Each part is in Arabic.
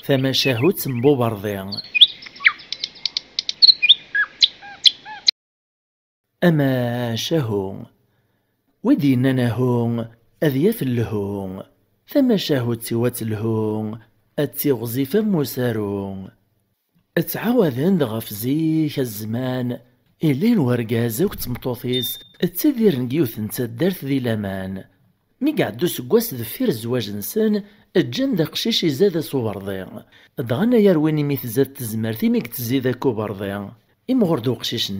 ثما تسمبو برضي. أما شاهو ودينا نهو أذياف اللهو ثما تسوات اللهو أتي غزيفة مسارو اتعاوذن دغف زيك الزمان إلين ورقازة وتمطوطيس التذير نقيوث نتدارت ذي لامان مي قعدو سكواس دفير الزواج نسان الجند قشيش زاد صوبرضي دغنا يرويني مي تزاد تزمرتي مي تزيد كوبرضي إمغردو قشيش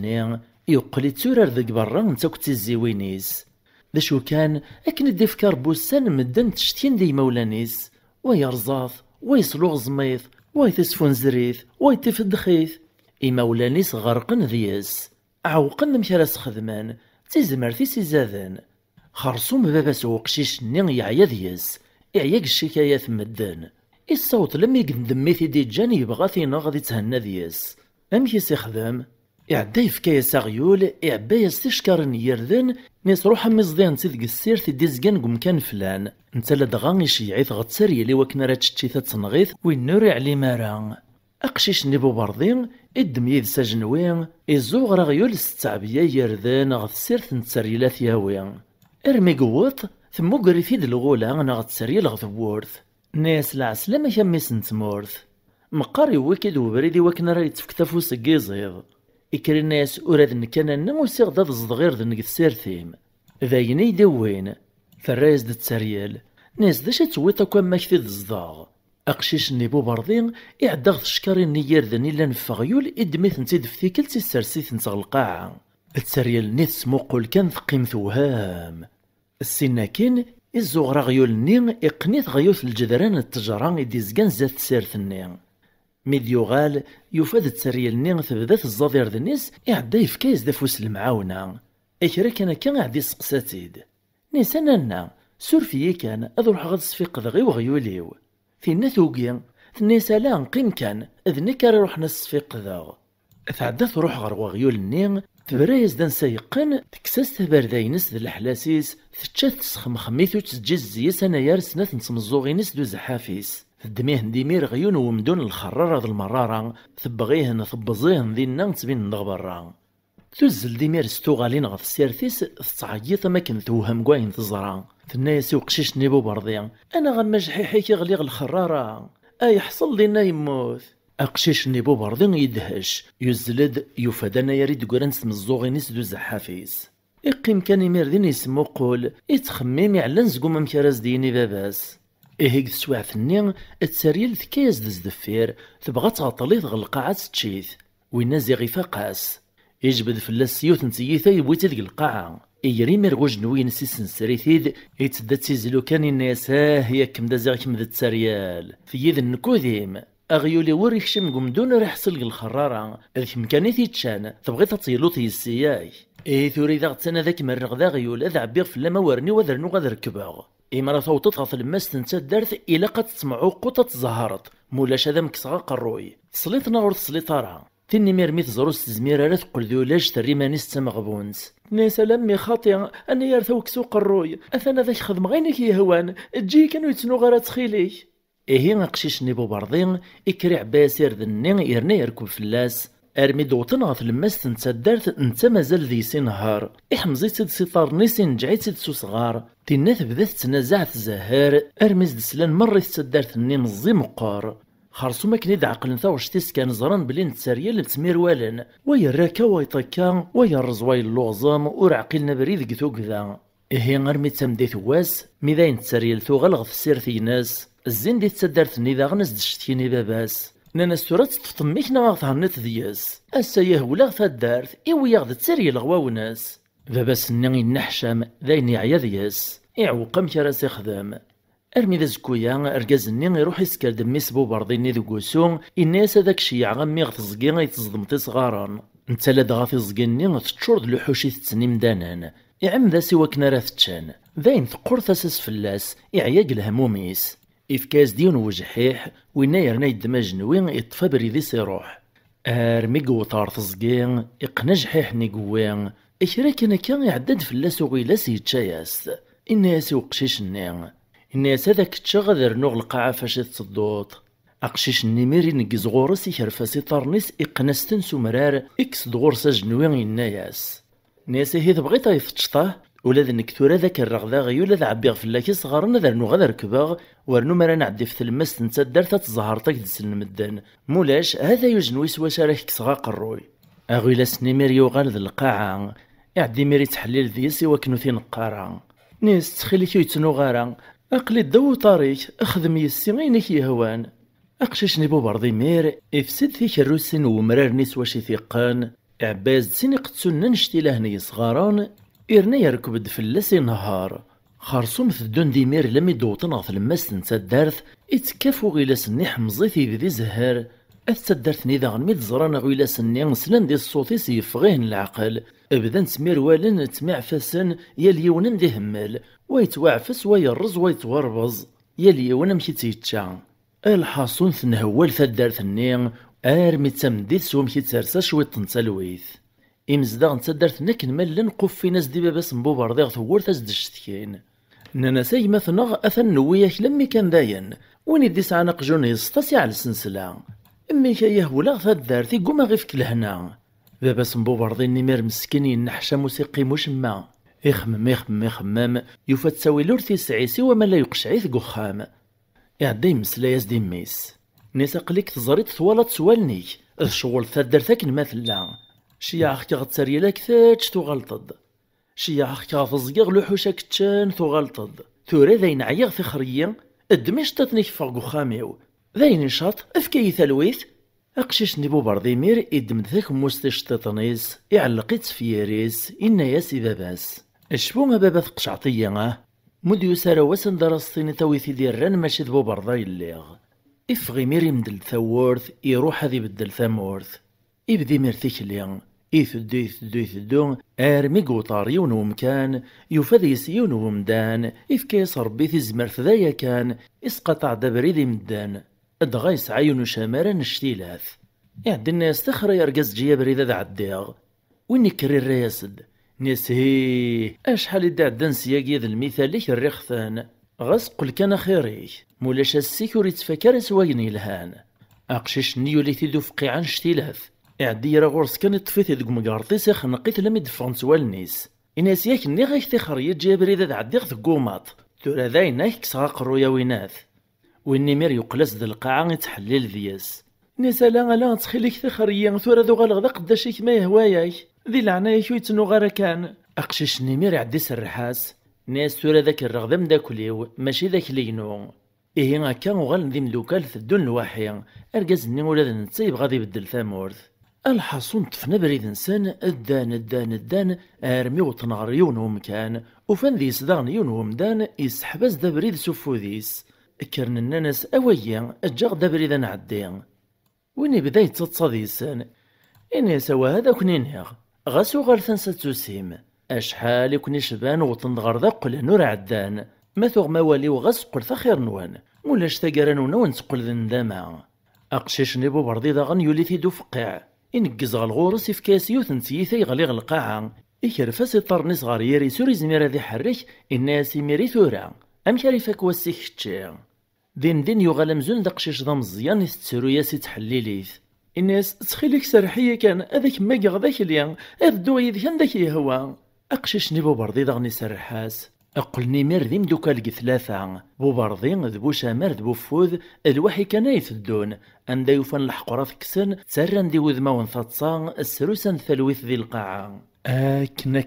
يقلي تسورر ذك برا نتا كنتي الزيوينيس ذا شو كان أكن دي فكار بوسان مدن تشتين دي مولانيس ويرزاث ويصلوغ زميث ويتسفون زريث ويتفدخيث مولانيس غرقن ذيس عوقن مكراس خدمان تيزمرتي سيزادن خرصوم بابا سوق شيش يعيا ذيس إعياك الشكايات مدن الصوت لما يقندميثي دي جاني يبغى ثينا غادي تهنى ذيس أمكيس يخدم إعدا يفكايا ساغيول إعبايا ستشكار يردن نيس روحا مزدين تيدق السير تدي زقان قمكان فلان نتا لدغا يشيعيث غتساري لي وكنا راه تشتيثا تنغيث وين نوري علي مارا أقشيش نيبو برضين إدم يذ ساجنوين إزوغ رغيول ستعبيا يردن غث سيرت نتساريلا ثياوين إرمي قوط ثمو قريفيد الغولا غا تساريل غثبورث ناس العسلامة كميس نتمورث مقاري وكيد وبريدي وكنا راه يتفكتفو سقيزيض إكري الناس أوراد كان وسيغ داد الصغير ذنك السيرثيم ذاين يدوين فالرايز د تساريال ناس داش تويطا كون ماكثي الصداغ أقشيش نيبو برضين إعدا غث شكاري نيار ذني لان فغيول إدميث نتيد فتيكل تيسرسيث نتا القاعة التساريال نيت سموقول كان ثقيم ثوهام السناكين الزغرا غيول نين إقنيت غيوث الجدران التجران إدي زقان زات سيرث النين ميديوغال يفاد التسريال نين ثبذات الزاضير ذنيس إعدا يفكايز دافوس المعاونة إكرا كان عدي سقساتيد نيساننا سورفيي كان أذروح غاد صفيق ذغي وغيوليو فينا ثوقيا ثنيسا لا نقيم كان إذ كان روحنا الصفيق ذاغ ثعدا تروح غير وغيول النين تبرايز دان سايقن تكساس تبرداينس ذي الحلاسيس تتشات تسخم خميثو تسجيز زيس أنا يارس ناث نتمزوغينس دو زحافيس تدميه نديمير غيون ومدون الخرارة ذا المرارة ثبغيهن ثبزيهن ذي النان تبين دغبرا تزل ديمير ستوغالين غف السيرتيس تتعيط ماكن توهم كواين تزرا ثنايا قشيش نيبو برضيا أنا غما جحيحيك غليغ الخرارة أي حصل لينا يموت أقشيش نيبو برضين يدهش يزلد يفادنا يريد قرانس مزوغينيس دو زحافيس إقيم كان يمير ذين يسمو قول يتخميم يعلن زقوم مكراز ديني باباس إهيك تسوع ثنين التساريل ذكايز دزدفير تبغى تعطلي تغ القاعة تشيث وين زيغي فاقاس يجبد فلاس سيوت نتيثا يبوي تذق القاعة يري مرغوج نوين سيسن سريثيد يتدا تيزلو كان الناس هي كم دا زيغ كم دا التساريال في يد النكوذيم أغيولي وريك شم قمدون راح صلق الخرارة ذيك مكانيثي تشان تبغي تطيلو تيسياي ثوري ذا غتسانا ذاك مرغ ذا غيول أذا عبيغ في اللما ورني وذرنو غذر كباغ إمارة ثوطت غف الماس تنسى الدارث إلا قد تسمعو قطة تزهرت مولاش هذا مكسغا قروي تصليتنا ور تصليطارا تني ميرمي تزروس تزمير راه تقول ذولاج تريمانيس تمغبونس ناس لمي خاطئة أنا يرثو كسو قروي أثنا ذاك خدم غينك يهوان تجي كانوا يتنو غير تخيلي إيه نقشيش نيبو برضين إكري عباس يردنين يرنا يركب فلاس أرمي دوطن غف الماس تنسى الدارث نتا مازال ذي سي نهار إحمزي تد سيطار نيسين جعيت تد سو صغار تيناث بدات تنازعت زهار أرميز دسلان مرة تسدارت النين الزي مقار خرصو ماكني عقل نثاوش تيس كان زران بلي نتساريال تسمير والن ويا راكا ويطكا ويا الرزواي اللغزام ور عقلنا بريد قثوك ذا إهي أرمي تمدي ثواس ميداين تساريال ثوغل غف السير ناس الزين دي تسدارت ذا غنس دشتيني باباس نانا السورات تفطميك نا غثهنت ذياس أسا يهولا فدارت إيويا غد تساريال غواوناس باباس النغي النحشام ذاين يعيا ذياس إعوقا مكراس يخدم أرمي ذا زكويا أرقازني يروح يسكر دميس بو برضيني ذو قوسو الناس هذاك شيع غمي غتزقي غيتزضمطي صغارا نتا لا دغا في زقيني تتشور د الوحوشي تتسني مدانان يعم ذا سوا كنا راه تشان ذاين ثقور ثاسس فلاس إعياق الهموميس إفكاز ديون وجحيح وينا يرنا يدماج نوين يطفى بريديس يروح أرمي قوطار تزقين إقنا جحيح نيقوين إكرا كان يعدد فلاس وغيلاس يتشاياس الناس وقشيش النين الناس هذاك تشغل رنوغ القاعة فاش تصدوط أقشيش النمير ينقز غورس يكرفاس طارنيس إقناستن سمرار إكس دغورس أجنوين يناياس ناسي هي تبغي تايفتشطاه ولا ذا نكتورا ذاك الرغذا غيولا ذا عبيغ فلاكي صغارنا ذا رنو غدا ركباغ ورنو مرا نعدي في تلمس نتا دارتا تزهرتك دسن المدان مولاش هذا يجنويس واش راه كسغا قروي أغويلا سنيمير يوغال ذا القاعة يعدي ميري تحليل ذيسي وكنو ثين قارا ناس تخليك يتنو غارا أقلي الدو طاريك أخدم يسي غينك يهوان أقششني بو برضي مير إفسد فيك الروسين ومرار نيس واشي ثيقان عباز سيني قدسون نشتي لهني صغاران إرنا يركب دفلسي نهار خارصوم ثدون دي مير لم يدوطن غف الماس نتا الدارث إتكافو غيلاس ني حمزيثي بذي زهار أثتا الدارث ني ذاغن ميد زران غيلاس ني نسلان دي الصوتيس يفغيهن العقل أبدا تمير والن تمعفسن ياليونن دي همال ويتوعفس ويرز ويتوربز ياليون مشي تيتشا الحاصون ثنهوال ثدارث النيغ ارمي تمديت سوم كي ترسا شوي طنتالويث إمزداغ نتدارت نكن مالن قفي ناس دي باباس مبوبرديغ ثور تازدشتكين نانا ساي مثنغ أثن نوياك لمي كان داين وين يديس عنا قجون يسطاسي على السنسلة أمي كايه ولا ثدارتي قوما غيفك لهنا باباس مبوبردي نمير مسكين ينحشا موسيقي مشما يخمم يوفا تساوي لورثي سعيسي وما لا يقشعيث قخام يعدي مسلاياس دي ميس نيسا قليك تزريت ثوالات سوالنيك الشغل ثدارتك نماثلا شيا أخكي غتسريلا كثاتش تغلطد شيا أخكي غتزقيغ لوحوشا كتشان تغلطد ثورا ذاين عياغ في خريا الدميش تاتنيك فاق وخاميو ذاين نشاط افكي ثلويث أقشيش نبو برديمير إدمد ذاك موستيش تطنيس يعلقيت في ياريس إنا ياسي باباس اشبو ما بابا ثقشعطيا مديو سارا واسن درستيني تويثي ديال ران ماشي دبو برضاي الليغ إفغي ميري مدل ثورث يروح هذي بدل ثمورث إبدي مرثيك اليوم يثدو ارمي قوطاريون ومكان يفاد يسيون ومدان إفكيس ربي تزمرت ذايا كان إسقطع دبريدي مدان أدغا يسعيون شمارا نشتيلاث يعدي الناس تخرى يرقز جيا بريدة ذا عديغ وين يكري الرياسد ناس هي أشحال يدع دانسياقي ذا المثال ليك الريخثان غاس قل كان خيري مولاش السيكوري تفكر سواين الهان أقشيش نيولي تيدو فقيعان شتيلاث إعدي راه غورس كان يطفيت ذوك مقارطيس خنقيت لم يدفعن سوالنيس إناس ياك ني غايك تيخريت جابري ذا عديغ ثقوماط تورا ذاين هاك كسغا قرويا ويناث ويني مير يقلس ذا القاعة يتحلل ذياس ناس لا تخيلك تخريا ثورا ذو غالغ ذا قداشيك ما يهواياك ذي العناية شو يتنو غارا كان أقشيش نيمير يعدي سرحاس ناس ثورا ذاك الرغذم داكليو ماشي ذاك لينو إيه هكا وغال ندي مدوكال ثدون الواحي أرقاز ني ولاد نتسيب غادي يبدل ثامورث الحصون طفنا بريد انسان الدان ارمي وطنغر يون ومكان وفان ذي صدغن يون ومدان يسحباز دا بريد سفوذيس كرن الناس اويا اجاغ دا بريد نعدي وين بدا يتصاديسان اني سوا هذا كنينيغ غاسو غال ثنسا تسيم اشحال يكون يشبان وطنغر ذا قل نور عدان ما ثغ موالي وغاس قل ثخير نوان مولاش تاقران ونوان تقول ذا نداما اقشيش نيبو بردي ذاغن يولي ثيدو فقيع إنقز غالغورس إفكاسيو تنسيثي غليغ القاعة إكرفاس يطرني صغار ياري سوري زميرا ذي حرك الناس ميري ثورا أم كاريفاك واسيك شتشا دين يغال مزون دقشيش ذا مزيان يستسرو ياسي تحليليث الناس تخيلك سرحية كان هذاك ماقغ ذاك اليوم أذدو يذهن ذاك يهوى أقشيش نيبو بردي ذاغني سرحاس أقلني مير ذي مدوكال ثلاثة بو برضي ذبو شامر ذبو فوذ الوحي كان يثدون أندا يوفن الحقراث كسن تسرن دي وذماون ثاتصا السروسا ثلويث ذي القاعة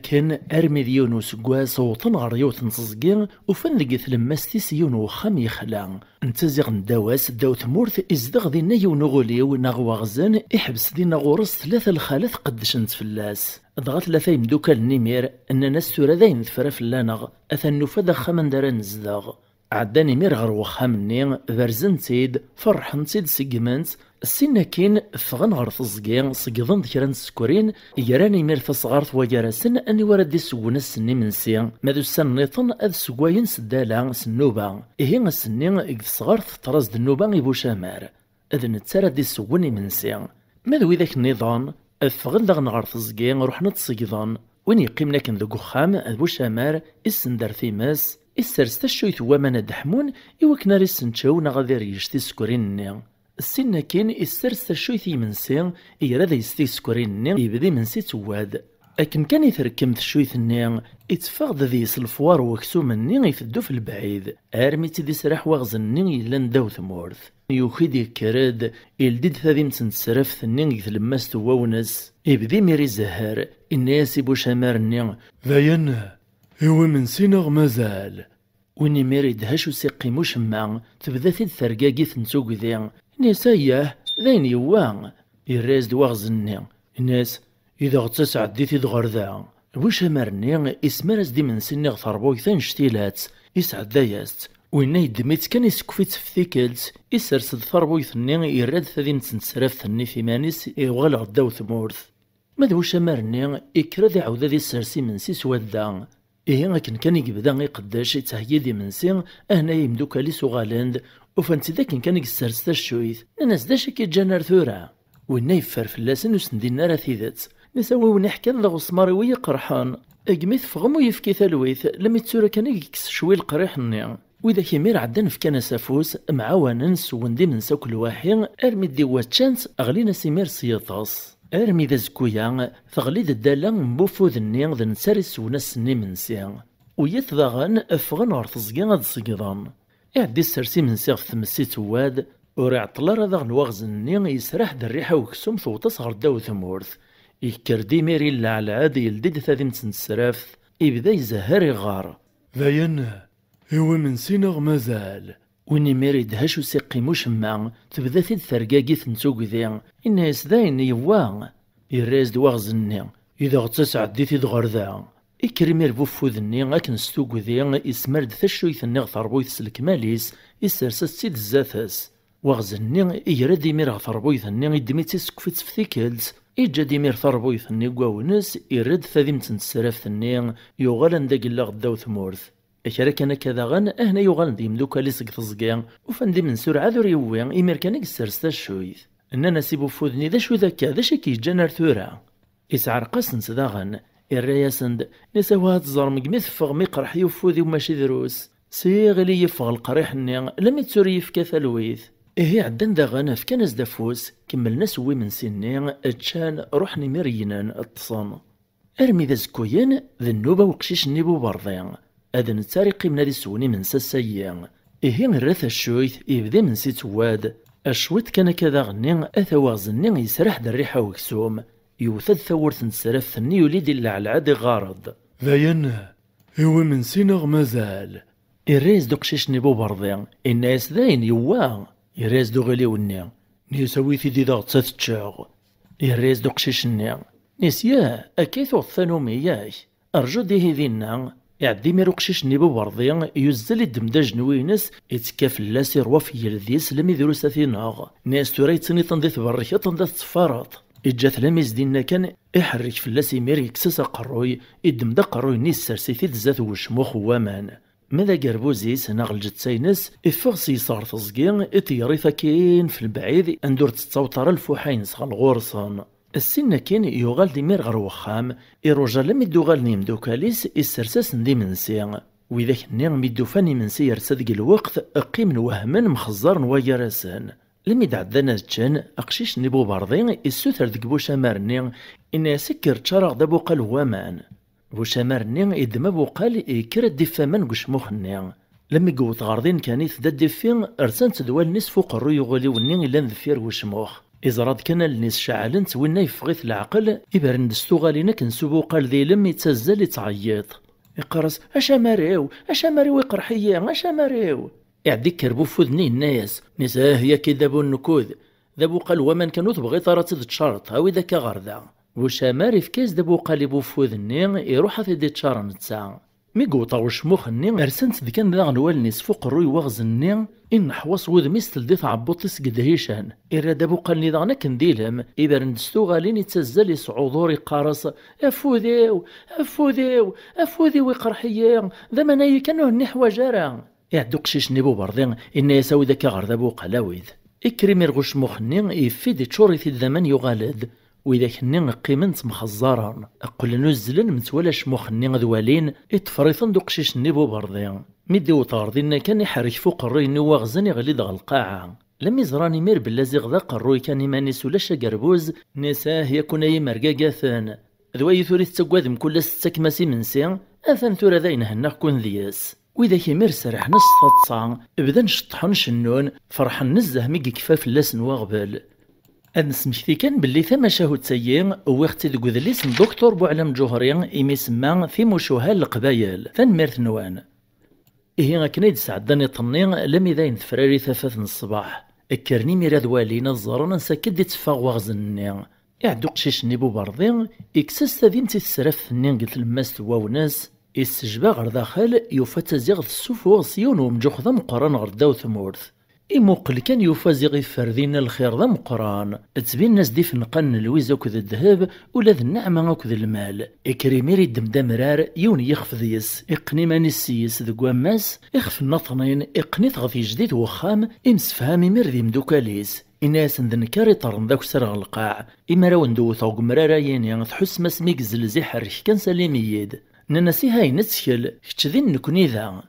كن أرمي ديونو سقوا صوتن غريوت نصزقين وفن ذقيث لماستي سيون وخام يخلان انتزغ ندواس داو ثمورث إزدغ ذي نيو نغوليو نغواغزن إحبس ذي نغورس ثلاثة الخالث قدش نتفلاس ضغط ثلاثة يمدوكا النمير أن ناس تورا ذاين ثفرا فلانغ أثن نفذا خمن دارا نزدغ عداني مير غر وخامني ذرزن تيد فرحن تيد سيجمنت السنة كين فغن غر تزقين صقضن ذكران السكورين يراني مير فصغارت وجراسن أني ورد يسوون السني من سي ماذو السن نيطن أذ سقواين سدالا سنوبا إهي السني إذ صغارت ترازد النوبا يبو شامار أذ نتسارد يسووني من سي ماذو إذاك النظام فغن دغن غر تزقين روحنا تصقضن وين يقيمنا كن ذو خام أذ شامار السندر ثيماس السرستشو يثوى من دحمون إوكنا ريسنشو نغذير يشتي سكورين السنة كين يسرس الشويث يمنسي يراد يستيسكرين يبدي منسي تواد. أكن كان يتركم الشويث النين يتفاقد ذيس الفوار وكسوم النين يفدو في البعيد ارمي تدي سراح واغز النين يلان داو ثمورث يوخيد يكراد يلديد ثادي متنسرف النين يثلماس تواونس يبدي ميري زهر الناس يبو شمار النين ذاين هو من سينغ مازال ويني ميري دهاش وسيقيمو شمع تبدا ثيد ثرقاقي ثنسوق ذي نسايه ذاين يوان يراز دواغز النين الناس إذا غتسع عديتي دغردا واش مرني اسمرز دي من سني ثربوي ثان شتيلات يسعد دايست وإنا يدميت كان يسكفيت في ثيكلت يسرسد ثربوي ثني يراد ثادي نتنسراف ثني في مانيس يغال غداو ثمورث ماذا واش مرني يكرا عودا دي السرسي من سيس وادا إيه لكن كان يقبدا يقداش يتهيا دي منسي هنا يمدوك لي سوغالاند وفانت ذاك كان يسرس الشويث الناس داش كيتجنر ثورا وإنا يفر فلاسن وسندينا راه ثيدات نساوي ونحكي ذا غصماري قرحان اقميث فغمو يفكي ثلويث لم يتسورا كان يكس شوي القريح النيا وإذا كيمير عدن فكان سافوس معاوننس وندي من ساك الواحي ارمي ديوات تشانس اغلينا سيمير سيطاس ارمي ذا زكويا ثغليد الدالا مبوفوذ النيا ذا نسارس وناس الني منسيا ويث ذاغن افغن غرتزقيا غاد صقيضان اعدي السرسي من سيغ ثمسي تواد ورع طلار ذا الوغز النيا يسرح ذا الريحة وكسوم ثوطس غرداو ثمورث يكر ديميري اللي على العادي يلديد ثادي نتنسراف يبدا يزهر يغار ذاين هو من سينغ مازال ويني ميري دهاش وسيقيمو شمع تبدا ثيد ثرقاقي ثنسوق ذي الناس ذاين يوان يراز دواغز الني إذا غتسع عديتي دغردا يكرمير بوفوذ الني أكن ستوق ذي يسمرد ثشويث الني غثربويث سلك ماليس يسرسس سيد الزاثاس واغز الني يرا ديمير غثربويث الني يدميتي سكفيت في ثيكلت إجا ديمير ثربويث الني قواونس يرد ثادي متنسراف ثني يوغال نداق إلا غداو ثمورث أكرا كان كذا غن أهنا يوغال نديم دوكا لي سق تزقيا وفندي من سرعة ذو ريوي إمير كان يكسرس الشويث إننا سيبو فوذني ذا شو ذاكا ذا شكي جنر ثورا يسعر قاسنس ذاغن الرياسند نساوها تزرم قميث فغمي قرح يوفوذي وماشي دروس سيغلي يفغ القريح الني لم يتسوري يفكا ثلويث إيه عدن داغانا في كنز دافوس كملنا سوي من سنين اتشان روحني مرينان اتصام ارمي ذا زكوين ذا النوبة وقشيش نيبو برضيان هذا نتاريقي من هذه سوني من ساسيان إيه نرث الشويث يبدا من سيت واد الشويت كان كذا غني أثواغزني يسرح دا الريحة وكسوم يوثد ثورث نسرف ثني يوليد إلا على العادي غارض ذاين هو من سينغ مازال الريز دو قشيش نيبو برضيان الناس ذاين يوان يراز دو غلي ونيا نيساوي ثيدي ضغط تشاغ يراز دو قشيش النيا نسيا أكيثو الثانومي ياك أرجو ديه ذينا يعدي ميرو قشيش نيبو برضيان يزل الدمداج نوينس يتكاف اللاسي روافي يلذيس لم يدرو ساثيناغ ناس توري تسني تنضيث بركة تنضيث تفارط إجا تلاميذ دينا كان يحرك في اللاسي ميري كساس قروي يدمدا قروي نيس سرسي في الزات وشموخ وامان ماذا قربوزي سناغ الجتساينس إفاغ سيصار تزقين إتياري ثاكين في البعيد أندور تتوتر الفوحين سغال غورصان السنة كين يغال ديمير غير وخام إروجا لم يدوغال نيمدوكاليس إسرساس ندي منسي وإذاك النير ميدوفاني منسي يرسدق الوقت أقيم نوهمن مخزر نوايا راسان لم يدعدنا جان أقشيش نيبو برضين السوثر ديك بوشامارني إن يسكر تشارغ دابو قال وامان بوشامارني إدما بوقال إكرا ديفامان قشموخني لما يقوت غارضين كان يثدى ديفين أرسان تدوال نيس فوق الرو يغولي ونين إلا نذفير وشموخ إذا راد كان الناس شعلنت وينا يفغيث العقل إبرن دستو غالينا كنسوبو قال ذي لم يتزل يتعيط يقرص أشا ماريو يقرحيا أشا ماريو يعدي كربو فذني الناس نساه هي كي دابو النكوذ دابو قال ومن كانوا تبغي طارت تشارط هاوي ذاك غردا وشاماري في كاس دابو قالبو فذني يروح في دي تشارن تسا مي قوطا وشموخني ارسنت ذكان ذا غنوال نيس فوق الروي وغزني إن حواس وذ ميستل ديث عبوطيس قد هيشان إرا دابو قالني ذانا كنديلهم إبرن دستو غالين يتزل يسعودوري قارص أفوذيو يقرحيا ذا منايا كانوا النحو جارا يعدو قشيش نيبو برضين إن يساوي ذاك غر دابو قلاويذ إكريمي رغوش مخني يفيد تشوري في الزمن يغالد وإذا كني قيمنت مخزارا أقول نزلن متولاش مخني ذوالين إتفريثن دو قشيش نيبو برضين ميديو طاردين كان يحرك فوق الري نواغزن يغلي دغ القاعة لم يزراني مير بلا زيغ قروي كان يمانيس ولا قربوز نساه يكون اي مرقاقاثان ذوي ثوري تسقوذم كل ستك ماسي منسي اثن ثورا ذاين هنا كون ذياس وإذا كيمير سرح نص تطصع بدا نشطحن شنون فرحن نزه ميقي كفاف اللسن واغبال أنسمكتي كان باللي ثما شاهد تسيين وقت ذو ذليس دكتور بوعلم جوهري إيمي سما في مشوها القبايل ثنميرت نوان إيه كنيد سعداني طنين لم يذين ثفراري ثفاث الصباح اكرني ميراد والينا الزرن نسكد يتفاغ وغزني يعدو قشيش نيبو برضين إكساس تذين تسرف ثنين قلت الماس واوناس السجبا غير داخل يوفا زيغ السوفو غسيون ومجوخ ذا مقران غير داو ثمورث إموقل كان يوفا زيغ فردين الخير ذا مقران تبين الناس دي في نقن الويز وكذ الذهب ولا ذا النعمة وكذ المال إكريمير يدم دمرار يون يخفض يس إقني ماني السيس ذا قواماس إخف النطنين إقني تغفي جديد وخام إمسفهامي مرذي مدوكاليس إناس ذنكاري طرن ذاك سرغ القاع إما راو ندو ثوق مرارا يني تحس ماسميك زلزي حرش كان سليميد ننسي هاي نتسكل كتذين نكوني ذا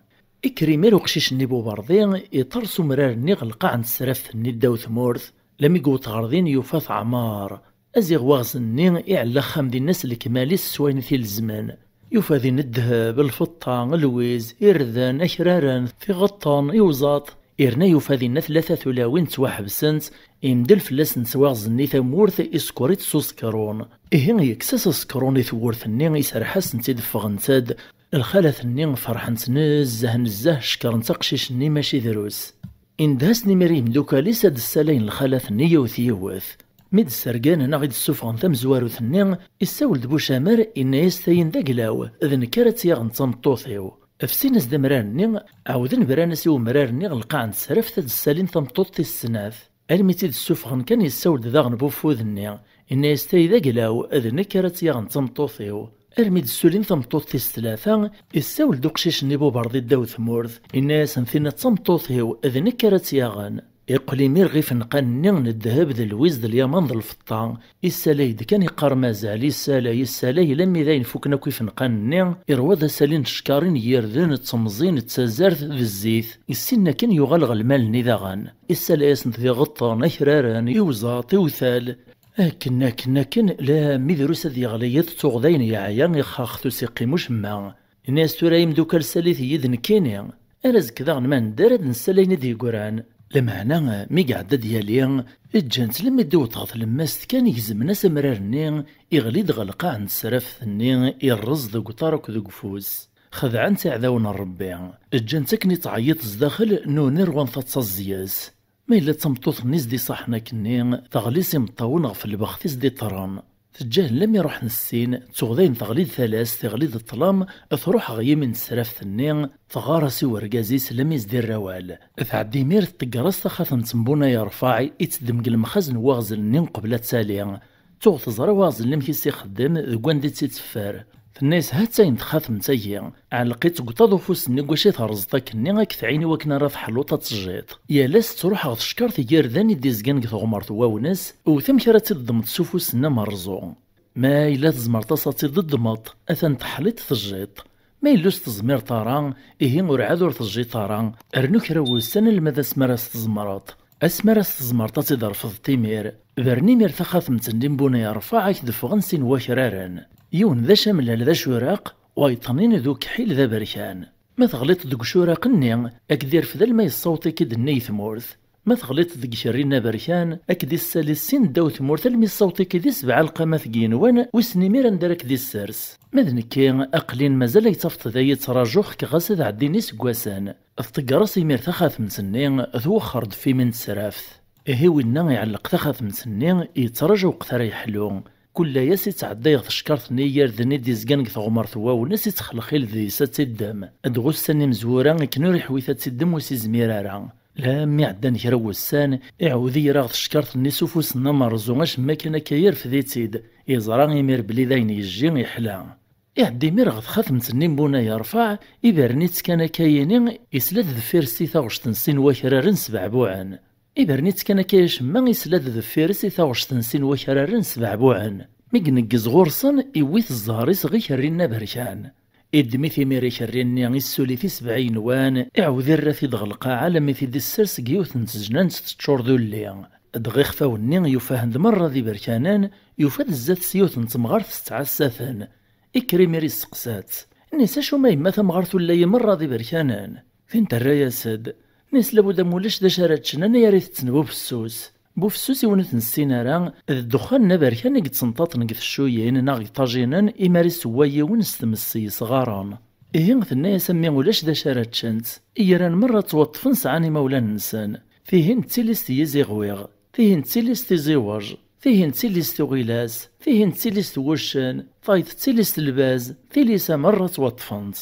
إكريمير وقشيش نيبو برضين يطرسو مرار نغلقا عند السرف نداو ثمورث لم يقو تغرضين يوفاث عمار أزيغ واغزني إعلا خام دي الناس الكمالي السوين في الزمان يوفاذين الذهب الفطان الويز إرذان أكراران في غطان يوزاط إرنا يوفاذين ثلاثة ثلاوين تواحبسنت إمدل فلاس نتواغزني ثمورث إسكوريت سوسكرون إهين يكساس سكروني ثورث النين يسرحاس نتدفغنتاد الخالث النين فرحنت نزه شكر نتقشيش ني ماشي دروس إندهاسني مريم دوكا ليس هاد السالين الخالث ني وثيوث ميد السرقان انا غيد السوفغن ثم زوارو ثنين يساول دبو شامر إنا يستاين دا قلاو إذن كارت يغن تمطوثيو أفسيناس دمراني عاودن برانسي ومرارني غلقا عند سرف ثاد السالين تمطوط السناث الميتيد السوفغن كان يساول داغن بوفوذني إنا يستاي دا قلاو إذن كارت يغن تمطوثيو أرميد السولين ثمطوط الثلاثة يساول دوقشيش نيبو برضي داو ثمورث الناس نثينا تمطوطيو إذن كارت ياغن يقلي ميرغي نقان الذهب ذا الويز ذا اليمن ذا الفطان السلايد كان يقار مازال السلاي لم يذين فوكنا كيف نقان يروى ذا سالين شكارين يردن تمزين تسازرت ذا الزيت السنة كان يغلغ المال نذاغن السلايس نثي غطان أكراران يوزاط يوثال كنا لا ميدروس ذي غليت تغذين يعيا يخاختو سيقي مجمع الناس ترايم دوكا الساليث يدن كيني أرز كذا من دارد نسالين ذي قران لمعنى مي قعدة ديالي الجانت لما يدو تغط لماست كان يهزم ناس مرارني يغليد غلقا عند السرف ثني يرز ذو قطارك ذو قفوز خذعان تعذاون الربي الجانت كني تعيط زداخل نونير وانثات الزياز ما إلا تمطوط نيز دي صحنا كني تغليسي مطاون غف البختيس دي طران تجاه لم يروح نسين تغذين تغليد ثلاث تغليد الطلام تروح غيم من السراف ثنين تغارسي ورقازيس لم يزدير روال ثعدي مير تقرص تخاثم تنبونا يرفاعي يتدمق المخزن واغزل نين قبل تسالي توغ تزرى واغزل لم كيسي خدم ذقوان دي تسفار الناس هاتين تخاف نتايا علقيت قطاضو فوس نيكواشي ترزطك نيغاك ثعيني وكنا راه حلوطه تجيط يا لاس تروح غد شكار تيار ذاني ديزكان غثغمرت واوناس وثم كرا تضمت سوفوس مرزو ما إلا تزمر تصاتي ضد مط أثن تحليت تجيط ما إلوس تزمير طاران إهي ورعادور تجي طاران أرنو كرا وسن المدى سمراس تزمرات أسمراس تزمرت تضرفض تيمير برني مير ثخاف متندين بونا يرفعك دفغن سين وكرارن يون ذا شامل ذا شوراق ويطنين ذو كحيل ذا بركان ما تغلط ذوك شوراق النيم أكدير في ذا الماء الصوتي كد النيث مورث ما تغلط ذوك شرينا بركان أكدي السالسين داو ثمورث المي الصوتي كدي سبع القامات جينوان وسني ميران دارك دي السرس مذنكي أقلين مازال يتصفت ذا يتراجوخ كغاسد عديني سكواسان افتقراس يمير ثخاث مسنين ذو خرد في من السرافث إهي وينا يعلق ثخاث مسنين يتراجو قثر يحلو كل ياسي تعدى يغتشكرت نيار ذني ديزكان غثغمر ثواو ناس يتخلخيل ذي ساتدم ادغوس ساني مزورا كنوري حويثة تدم وسي زميرارا لا مي عدان كرا وسان اعوذي راه غتشكرت ني سوفوس مرزو اش ما كان كير في ذي تيد يزرا يمير بلي ذاين يجي يحلا يعدي مير غتخاف متني بونا يرفع يبرنيت كان كاينين يسلاد ذفيرسي ثاغشتنسين وكرارن سبع بوعان إبرنيت كان كايش ما يسلاد ذفيرسي ثاغشتنسين وكرارن سبع بوعان ميقنقز غورصن يويث الزهريس غي كرينا بركان إدمي ثميري كريني السولي في 70 وان إعوذ الرثي دغ القاعة لمثي دي السرس جيوث نتسجنان تتشور ذولي دغيخ فاوني يفاهن مرة ذي بركانان يفاد الزات سيوث نتمغارث تتعساثن إكري ميري السقسات نيسا شو ما يما ثمغارث ولا مرة ذي بركانان فين ترى سد نيس لابد مولاش دا شاراتشنا انا يا ريت تنبو بفسوس بوفسوس ونت نسينا الدخان نبركان قد سنطاط نقث الشويين ناغي طاجينا إماري سوايا ونستمسي صغاران إيه ثنا يسمي ولاش دا شاراتشنت إيران مرة توطفن سعاني مولان النسان فيهن تيليستي يزيغويغ فيهن تيليستي زيواج فيهن تيليستي غيلاس فيهن تيليستي وشان فايت تيليستي الباز تيليسا مرة توطفنت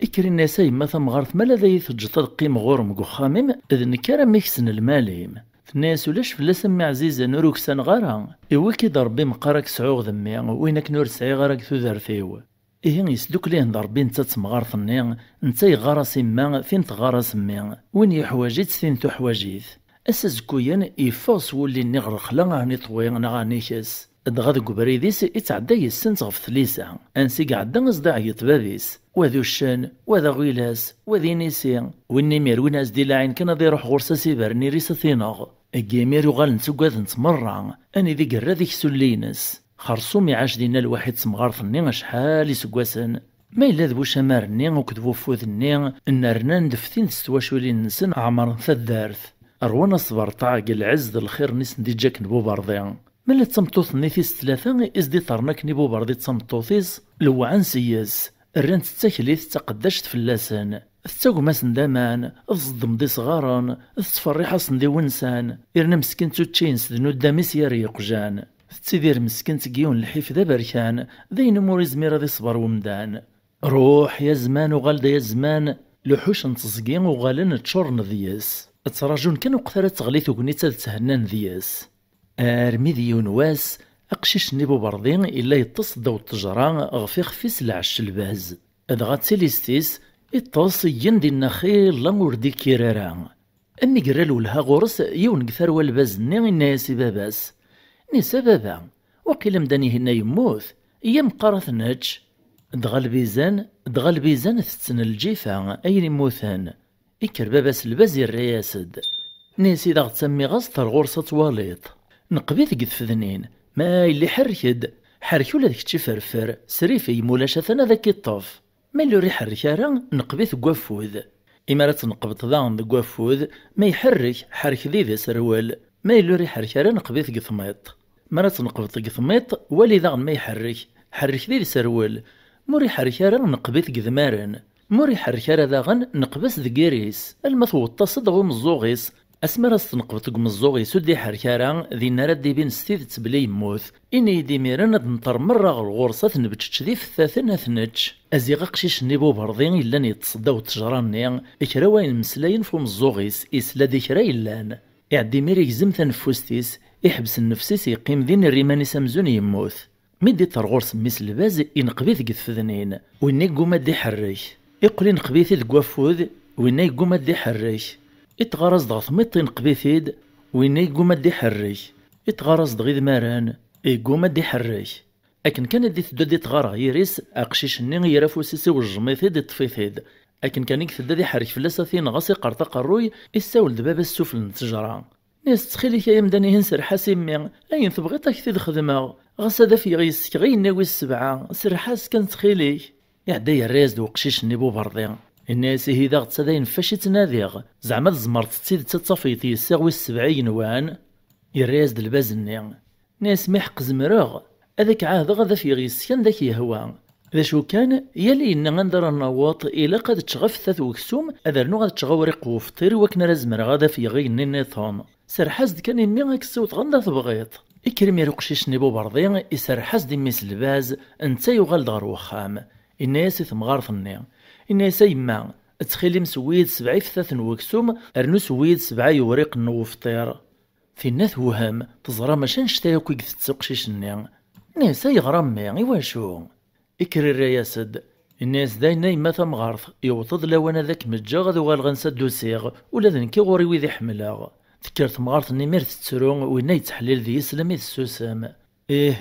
إكري الناس يما ثمغارث مالا ذا يثجط القيم غورم قخامم إذ نكارا ميكسن الماليم الناس ولاش فلا سمي عزيزة نوروكسان غارا إوا كي ضربي مقارك سعوغ ذمي وينك نور سعي غارك ثوذرثيو إيه يسدوك ليه ضربي نتا تمغارث النيا نتا يغارا سما فين تغارا سمي وين يحواجيت فين تحواجيت أسازكويا يفاص ولي نغرق لا غاني طويل غاني كاس دغا ذوك بريديس يتعدى يسنت غف ثليسة أنسي قعدا أصدع يطبابيس وذو الشان وذا غيلاس وذي نيسي والنمير وناس دي لاعين كان ذي روح غرسة سيبرني ريسة ثيناغ الجيمير يغال نتوقاذ نتمرع أني ذي قرا ذيك سلينس خرصومي عاش دينا الواحد سمغارثني شحال يسقواسن ما إلا ذبو شمارني وكذبو فوذني النارنا ندفتين تستواشولين نسن عمر ثدارث أروانا صبر طاق العز الخير نسن دي جاك نبو برضيان ملا تمطوث نيثيس ثلاثة إزدي طرناك نبو برضي تمطوثيس لو عن سياس الران تتاكليث تقدشت فلاسان تتاقو ماسن دامان تصدم دي صغاران تتفريح اصن دي ونسان إرنا مسكين توتشينس ذنو داميس يريق جان تتيدير مسكين تقيون الحيف ذا بركان ذي نمور زميرة ذي صبر ومدان روح يا زمان وغالدا يا زمان لحوش نتصقين وغالن تشور نذياس تراجون كانوا قثرة تغليث وقنيتا تهنان ذياس أرمي ذي يونواس أقشيش نيبو برضين إلا يتص دو التجران غفي خفيس العش الباز أدغا تيليستيس يتص يندي النخيل لاموردي كيرارا أمي قرالو لها غورس يون قثر والباز ني ناسي باباس نيسا بابا وقيل مداني هنا يموت إيام قارث ناتش دغا البيزان تتسن الجيفة أين يموثان إكر باباس الباز الرياسد نيسي داغ تسمي غاز غورصة تواليط نقبيث قد فذنين ما اللي حركو لا ذاك فرفر سريفي مولاش ثنا ذاك الطف ما اللي ريح الركارة نقبيث قوافوذ إمارات نقبط ذان قوافوذ ما يحرك حرك ذي سروال ما اللي ريح الركارة نقبيث قثميط مرات نقبط قثميط ولي ذان ما يحرك حرك ذي سروال مريح الركارة نقبيث قذمارن مريح الركارة ذاغن نقبس ذقيريس المثو التصد ومزوغيس أسمر استنقبط قمزوغي سدي حركارا ذي نرد بين ستيد تبلي يموت إني دي ميران نطر مرة غرصة نبتش ذي في الثاثن أثنتش أزيغ قشيش نيبو برضين إلا يتصداو تجراني إكراوين مسلاين فو مزوغيس إسلا دي كرا إلان إعدي ميري يزم ثنفوستيس يحبس النفسيس يقيم ذين الريماني سمزون يموت ميدي ترغورس ميس الباز ينقبيث قد فذنين ويني قوما دي حريش يقولي نقبيثي دقوافوذ ويني قوما دي حريش إتغرز ضغط ميطين قبيثيد ويني يقوم دي حريش إتغرز دغيد ماران يقوم دي حريش أكن كان دي ثدو دي تغارا يريس أقشيش ني يرافو سيسي والجميثيد يطفيثيد أكن كان يكثد دي حريش فلاسا ثين غاسي قرطاق الروي يساول دباب السفل نتجرى ناس تخيلي كايا مداني هنسر حاسمي أين تبغيط أكثد خدمة غاسا دا في غيس غي ناوي السبعة سرحاس كان تخيلي يعدي الريز دو قشيش نيبو برضيان الناس هيدا غتسدين فاش تناديغ زعما زمرت تسيد تتصفيتي يساوي 70 وان يريز البازني ناس محق زمرغ هذاك عاد غدا في غيس كان ذاك يهوى ذا شو كان يلي إن غندر النواط إلا قد تشغف ثاث وكسوم أذرنو غاد تشغورق وفطير وكنا رزمر غدا في غي النيطان سرحاز كان إني غاك الصوت غندا تبغيط إكرمي رقشيش نيبو برضين يسرحاز دي ميس الباز انتا يغال دار وخام الناس تمغارثني الناس يما تخيلي مسويد 7 في 3 وكسوم ارنو سويد 7 يوريق نوفطير في الناس وهم تزرى ماشان شتايا كي تسقشيش النيا الناس يغرمي ايواشو إكري الرياسد الناس داينا يما ثمغارث يوطد لوانا ذاك مجا غادو غنسدو سيغ ولا ذنكي غوري ويدي حملاغ ذكرت مغارث نيمير تتسرون وينا يتحلل ذي يسلمي السوسام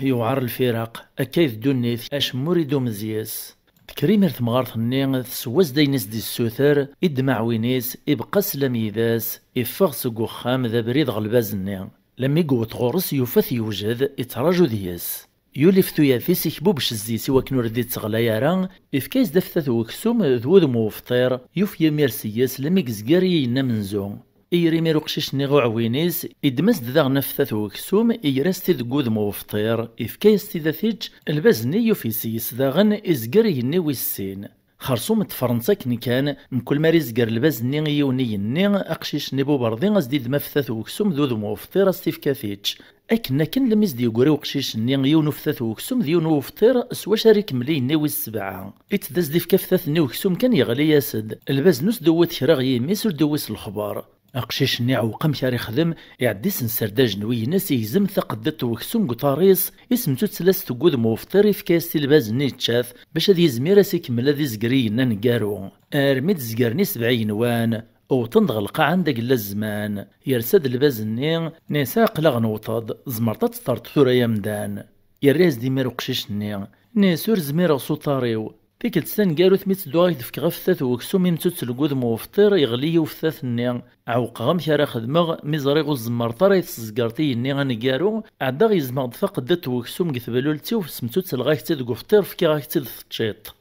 يوعر الفراق أكايد دونيث أش مريدو مزياس تكريمير ثمغارث-ني تسواز داينس دي السوثر إدمع وينيس إبقى سلام يداس إفاغ سوق وخام ذا بريد غلباز-ني لما يقوت غورس يوفث يوجد يتراجو دياس يولف ثياثيس يكبو باش الزيسي وكنو رديت تغلا راه إفكايس دفتث وكسوم ذوذ موفطير يوف يمير سياس لما يقزقاري ينا منزو إيري ميرو قشيش نيغو عوينيس إدمس داغ نفثث وكسوم إيراستي ذقوذ موفطير إفكايس تيذاثيج البازني يوفي سيس داغن إزقاري يني ويسين خرصوم فرنسا كني كان مكل ماري زقار البازني يوني يني أقشيش نيبو برضين أزديد مفثث وكسوم ذوذ موفطير أستيف كافيتش أكنا كان لميز دي يقوري وقشيش ني يونو فثاث وكسوم ذي يونو فطير سوا شارك ملي نيوي السبعة إتداز دي فكافتاث نيو كسوم كان يغلي ياسد الباز نوس دوت كراغ يميس ودوس الخبار أقشيش ني عوقم كاري خدم يعديس نسرداج نوي ناس يهزم ثقدت وكسوم قطاريس اسمتو تسلاس تقود موفطير في كاس الباز ني تشاف باش هذي زميرة سيكمل هذي زقري نانقارو أرميد زقرني 70 وان أو تنضغلق عندك الزمان يرسد الباز-ني نسا قلق نوطد زمرطات طرط ثورا يمدان يريز ديمير وقشيش-ني ناسور زمير صوطاريو تيكل تسان قالو ثميت دواغي تفك غفثاث وكسوم يمتو تلقوذ موفطير يغلي وفثاث-ني عوق غم كارا خدمغ ميزريغو الزمرطار يتسزقارتي ني غنقارو عدا غيزمغ دفاق وكسوم قثبالولتي وسمتو تلغاك تيد قفطير فكي غاك تيد تشيط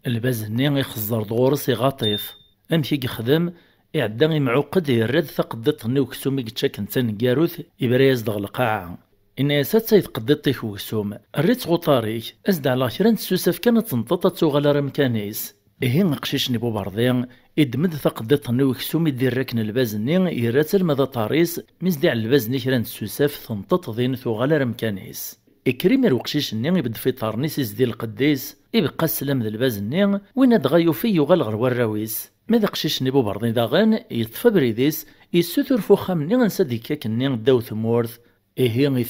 الباز-ني يخزر دغورس يغاطيف أمشي يخدم إعدا معقد يرد ثقدت وكسوم يتشاكن تنقاروث يبريز دغ القاعة إن سات يتقدط وكسوم الريت غوطاريك أزد على خيران تسوسف كانت تنطط تغلى رمكانيس إيه نقشيش نبو برضين إدمد ثقدت وكسوم يدير ركن الباز-ني يراتل مدى طاريس مزدي على الباز-ني خيران تسوسف تنطط ذين ثغلى رمكانيس إكريمير وقشيش-ني يبد في طارنيس يزدي القديس يبقى السلام ذا الباز-ني وين دغايو في يغال الراويس ماذا قشيش نبو برضين داغن يطفى بريديس يسوثر فوخام-ني غنسا ديكاك-ني داو ثمورث إيه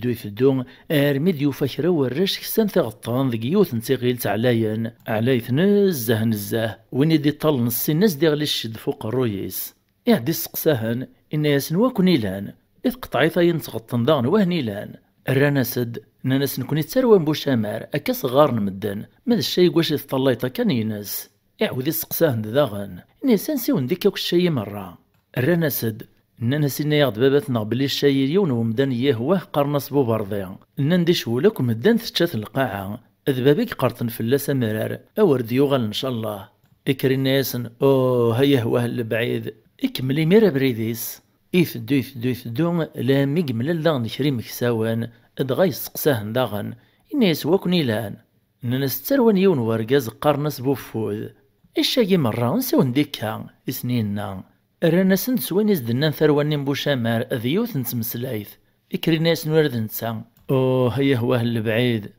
يثدو أرميد يوفا كرا وراش كسان تغطان ذك يوث نتيغيل تعلاين علايث نزاه وين يدي طال نصي ناس ديغ الشد فوق الرويس يعدي سقساهن إن ياسنوا كونيلان إذ قطعيثا ينتغطن داغن وهنيلان الرانا سد ناس نكوني تسروان بوشامار أكا صغار نمدن ماذا الشي واش يتطليطا كان يناس يعود يسقساهن داغن نيسان سيون ديكا وكشي مرة الرانا سد إننا سينا ياغد باباتنا بلي الشاي اليون ومدان يهواه قرنص بو برضيا إننا نديش ولك ومدان تشات القاعة إذ بابيك قرطن فلاس مرار أورد يوغل إن شاء الله إكري ياسن أوه هيهواه البعيد إكملي ميرا بريديس يثدو لا ميقمل داغن كري مكساوان إدغا يسقساهن داغن إنا يسواكن إلان إننا ستروان يون ورقاز قرنص بو فوذ الشاي مرة نساون ديكا سنيننا رانا سند سوين يزدنا ثرواني بوشامار ذيوث نتمسلايث إكري ناس نورد نتسا أوه هيهواه البعيد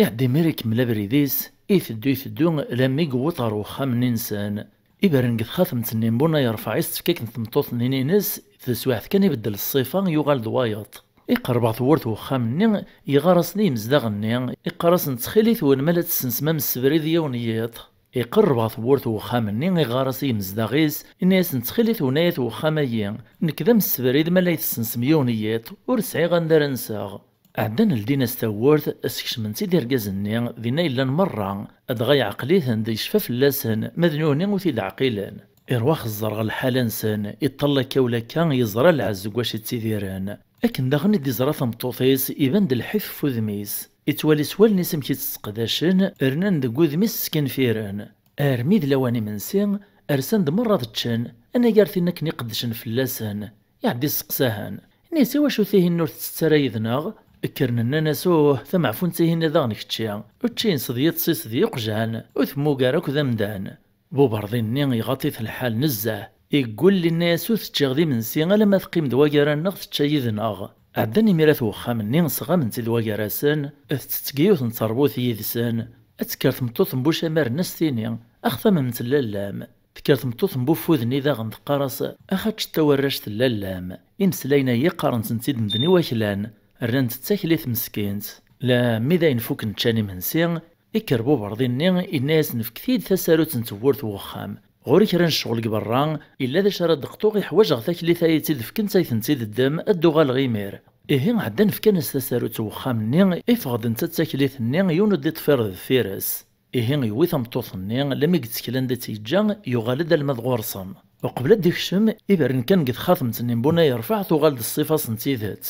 إعدي ميريك ملا بريديس يثدو لما يقوطر وخام ننسان إبرن قد خاثم تنين بونا يرفع يستفكيك نتمطوط نينينس تسواحث كان يبدل الصيفة يغال دوايط يقرب ثورت وخام نين يغارسني مزداغني يقرص نتخيليث ونمالت السنسمام السبريد يونيات يقرب ثورت وخامني يغارسي مزداغيس الناس نتخليت ونايت وخاميين نكذا السبريد ما لا يتسنسميونيات ورسعي غندار نساغ عدنا لدينا ستورث اسكش من سيدي رقازني ذينا إلا مرة أدغاي عقليثن دي شفاف اللاسن مذنوني وثيد عقيلان إرواخ الزرغ الحالنسن يطلع كولا كان يزرى العزق واش تيديران أكن داغني دي زرا ثمطوطيس يبان الحيف فوذميس يتوالي سوال نسم كي تسقداشن رنان دقو ذميس سكن فيران أرميد لواني منسين أرسان مرة تشان أنا قارثي إنك نقدشن فلاسان يعدي سقساهن نيسي واشو ثيه النور تسترايذناغ كرنا ناسوه ثم عفون تيهن ذانك تشيا وتشين صديت سيس ذي قجان وثمو قارك ذمدان بو برضين يغطيث الحال نزاه يقول للناس تشغذي من سين لما تقيم دواقران نغ تشايذناغ عدني ميراث وخام صغا من تيد واقراسان تتقيوث نتربوث يدسان أتكرت مطوث بوشامار ناس ثيني أخذ من تلالام تكرت مطوث بوفوذني ذا غند قارص أخدش تورش تلالام إمسلاينا يقارن تنتيد مدني واكلان رانت تاكليث مسكينت لا ميدا ينفوك نتشاني منسي يكربو برضيني الناس نفكثيد ثساروت نتورث وخام غوري كران الشغل برا إلا ذا شرا دقطوغ يحواج غثاك اللي ثايتيد فكن تايثنتيد الدم أدوغا الغيمير إيه عدن فكان الساساروت وخامني إفغد نتا تاكليثني يونو دي طفير ذفيرس إيهين يوي تمطوطني لما يتسكلان دا تيجا يغالد المذ غورصم وقبل ديكشم إبرن كان قد خاطمت نبونا يرفع تغالد الصفة سنتيذات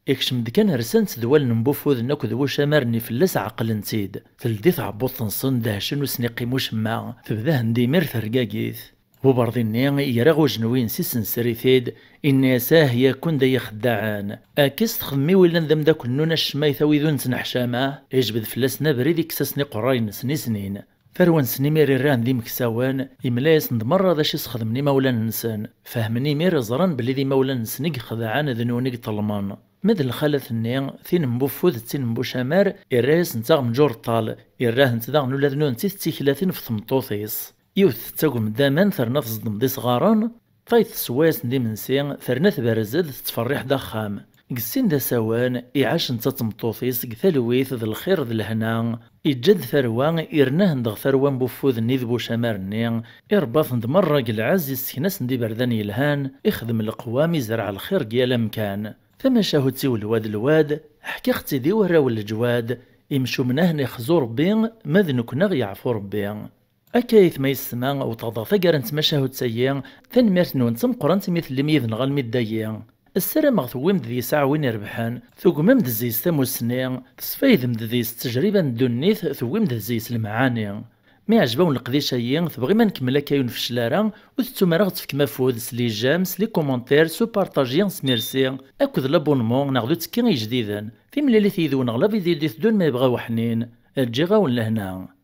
إكشم دكان رسانت دوال نبوفوذ ناكو ذو شامرني فلاس عقل نتيد تلديث عبوط تنصن دهشن وسنقي مشمع تبدا هنديمير ثرقاقيث وبرضيني يراغو جنوين سيسن سريثيد إني ساهية كون دا يخدعان أكيس تخدمي ولا ندم دا كنونا الشمايثا ويذون تنحشامه يجبد فلاسنا بريد كساسني قراين سنين فروان سني ميري ران دي مكساوان إملايس ندمر ذا شي سخدمني مولا ننسان فهمني ميري زران بلي ذي مولا نسنيق خدعان ذنونيق طلمان ماذا الخالث النيا ثين مبوفوذ تين مبو شامار إراس نتاغ مجور طال إراه نتاغ نولا ذنون تيث في ثمطوثيس يوث تاقم دامان ثرنا تصدم دي صغاران فايث سواس ندي منسي ثرنا ثبارزاد تتفريح داخام قسين دا سوان إعاش نتا تمطوثيس قثالويث ذا الخير ذا الهنا إجاد ثروان إرناه ندغ ثروان بوفوذ نيذبو شامارني إرباط ندمر العز يسكناس ندي بردان يلهان إخدم القوام يزرع الخير قيالا مكان ثم شاهدتي الواد حكي اختي دي وراو الجواد يمشو منه نخزو ربي ماذ كنا يعفو ربي أكايث ما يسمع أو تضافا قرنت ما شاهدتي ثن ميرتنون تمقرنت مثل اللي ميذن غالمي الدايا السلام غثويم ذي ساعة وين يربحان ثوقمم دزيس ثموسني تصفايذم دزيس تجربة ندونيث ثويم دزيس المعاني مي عجبون القديشايين تبغي ما نكمل كاين في الشلارة وتتوما في كمافود سلي جامس لي كومونتير سو بارطاجيان سميرسي اكد لابونمون ناخدو تكين جديدا في ملي ثيذون غلا فيديو دون ما يبغاو حنين تجي غاون لهنا.